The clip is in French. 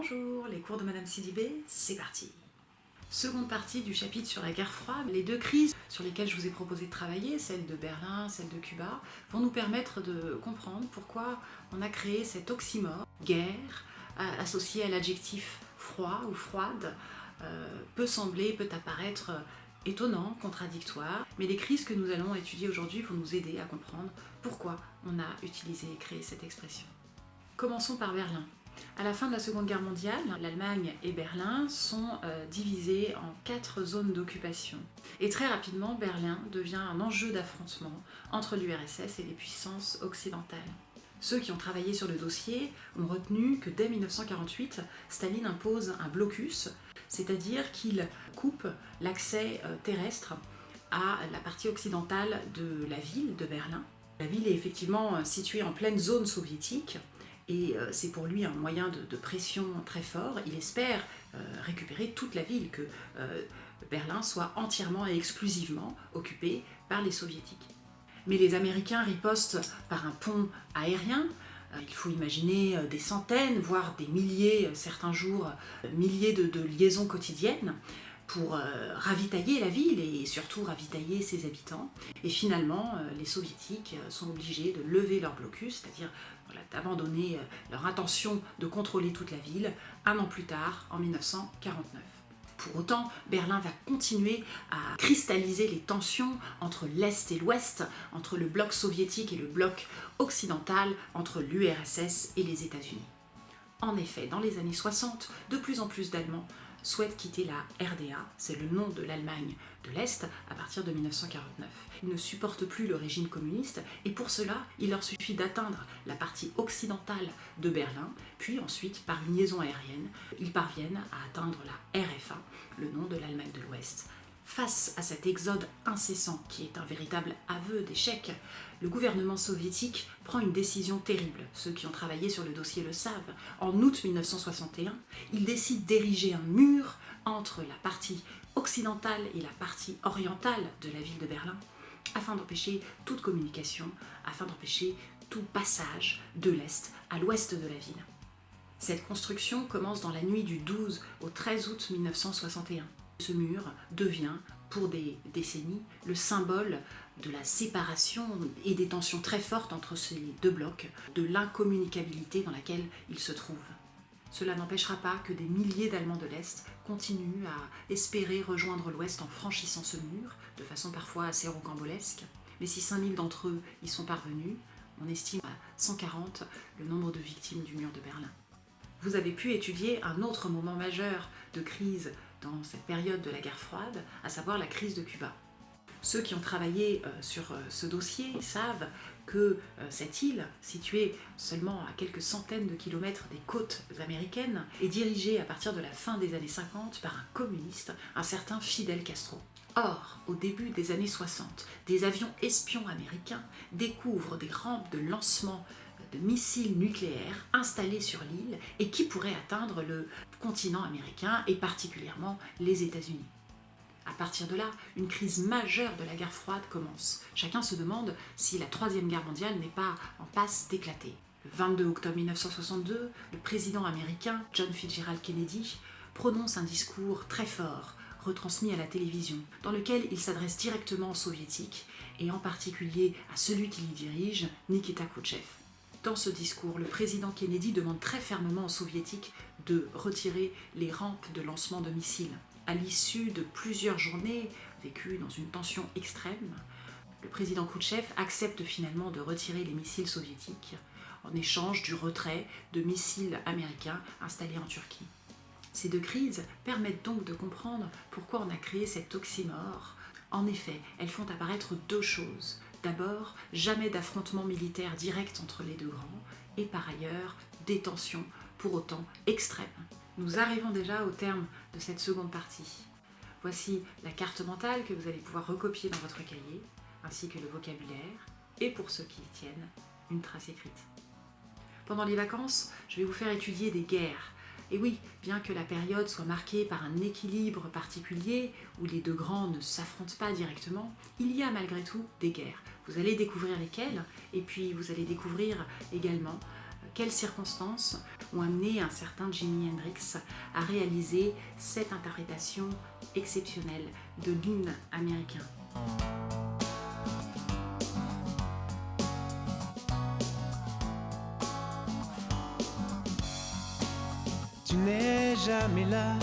Bonjour, les cours de Madame Sidibé, c'est parti. Seconde partie du chapitre sur la guerre froide. Les deux crises sur lesquelles je vous ai proposé de travailler, celle de Berlin, celle de Cuba, vont nous permettre de comprendre pourquoi on a créé cet oxymore, guerre, associé à l'adjectif froid ou froide, peut apparaître étonnant, contradictoire, mais les crises que nous allons étudier aujourd'hui vont nous aider à comprendre pourquoi on a utilisé et créé cette expression. Commençons par Berlin. À la fin de la Seconde Guerre mondiale, l'Allemagne et Berlin sont divisés en 4 zones d'occupation. Et très rapidement, Berlin devient un enjeu d'affrontement entre l'URSS et les puissances occidentales. Ceux qui ont travaillé sur le dossier ont retenu que dès 1948, Staline impose un blocus, c'est-à-dire qu'il coupe l'accès terrestre à la partie occidentale de la ville de Berlin. La ville est effectivement située en pleine zone soviétique, et c'est pour lui un moyen de pression très fort. Il espère récupérer toute la ville, que Berlin soit entièrement et exclusivement occupée par les soviétiques. Mais les Américains ripostent par un pont aérien. Il faut imaginer des centaines, voire des milliers, certains jours, milliers de liaisons quotidiennes pour ravitailler la ville et surtout ravitailler ses habitants. Et finalement, les soviétiques sont obligés de lever leur blocus, c'est-à-dire d'abandonner leur intention de contrôler toute la ville, un an plus tard, en 1949. Pour autant, Berlin va continuer à cristalliser les tensions entre l'Est et l'Ouest, entre le bloc soviétique et le bloc occidental, entre l'URSS et les États-Unis. En effet, dans les années 60, de plus en plus d'Allemands souhaitent quitter la RDA, c'est le nom de l'Allemagne de l'Est, à partir de 1949. Ils ne supportent plus le régime communiste et pour cela, il leur suffit d'atteindre la partie occidentale de Berlin, puis ensuite, par une liaison aérienne, ils parviennent à atteindre la RFA, le nom de l'Allemagne de l'Ouest. Face à cet exode incessant, qui est un véritable aveu d'échec, le gouvernement soviétique prend une décision terrible. Ceux qui ont travaillé sur le dossier le savent. En août 1961, il décide d'ériger un mur entre la partie occidentale et la partie orientale de la ville de Berlin, afin d'empêcher toute communication, afin d'empêcher tout passage de l'Est à l'Ouest de la ville. Cette construction commence dans la nuit du 12 au 13 août 1961. Ce mur devient, pour des décennies, le symbole de la séparation et des tensions très fortes entre ces deux blocs, de l'incommunicabilité dans laquelle ils se trouvent. Cela n'empêchera pas que des milliers d'Allemands de l'Est continuent à espérer rejoindre l'Ouest en franchissant ce mur, de façon parfois assez rocambolesque. Mais si 5000 d'entre eux y sont parvenus, on estime à 140 le nombre de victimes du mur de Berlin. Vous avez pu étudier un autre moment majeur de crise dans cette période de la guerre froide, à savoir la crise de Cuba. Ceux qui ont travaillé sur ce dossier savent que cette île, située seulement à quelques centaines de kilomètres des côtes américaines, est dirigée à partir de la fin des années 50 par un communiste, un certain Fidel Castro. Or, au début des années 60, des avions espions américains découvrent des rampes de lancement de missiles nucléaires installés sur l'île et qui pourraient atteindre le continent américain et particulièrement les États-Unis. À partir de là, une crise majeure de la guerre froide commence. Chacun se demande si la Troisième Guerre mondiale n'est pas en passe d'éclater. Le 22 octobre 1962, le président américain John Fitzgerald Kennedy prononce un discours très fort, retransmis à la télévision, dans lequel il s'adresse directement aux soviétiques et en particulier à celui qui l'y dirige, Nikita Khrouchtchev. Dans ce discours, le président Kennedy demande très fermement aux soviétiques de retirer les rampes de lancement de missiles. À l'issue de plusieurs journées vécues dans une tension extrême, le président Khrouchtchev accepte finalement de retirer les missiles soviétiques en échange du retrait de missiles américains installés en Turquie. Ces deux crises permettent donc de comprendre pourquoi on a créé cet oxymore. En effet, elles font apparaître deux choses. D'abord, jamais d'affrontement militaire direct entre les deux grands, et par ailleurs, des tensions pour autant extrêmes. Nous arrivons déjà au terme de cette seconde partie. Voici la carte mentale que vous allez pouvoir recopier dans votre cahier, ainsi que le vocabulaire, et pour ceux qui y tiennent, une trace écrite. Pendant les vacances, je vais vous faire étudier des guerres. Et oui, bien que la période soit marquée par un équilibre particulier, où les deux grands ne s'affrontent pas directement, il y a malgré tout des guerres. Vous allez découvrir lesquelles, et puis vous allez découvrir également quelles circonstances ont amené un certain Jimi Hendrix à réaliser cette interprétation exceptionnelle de l'hymne américain. Tu n'es jamais là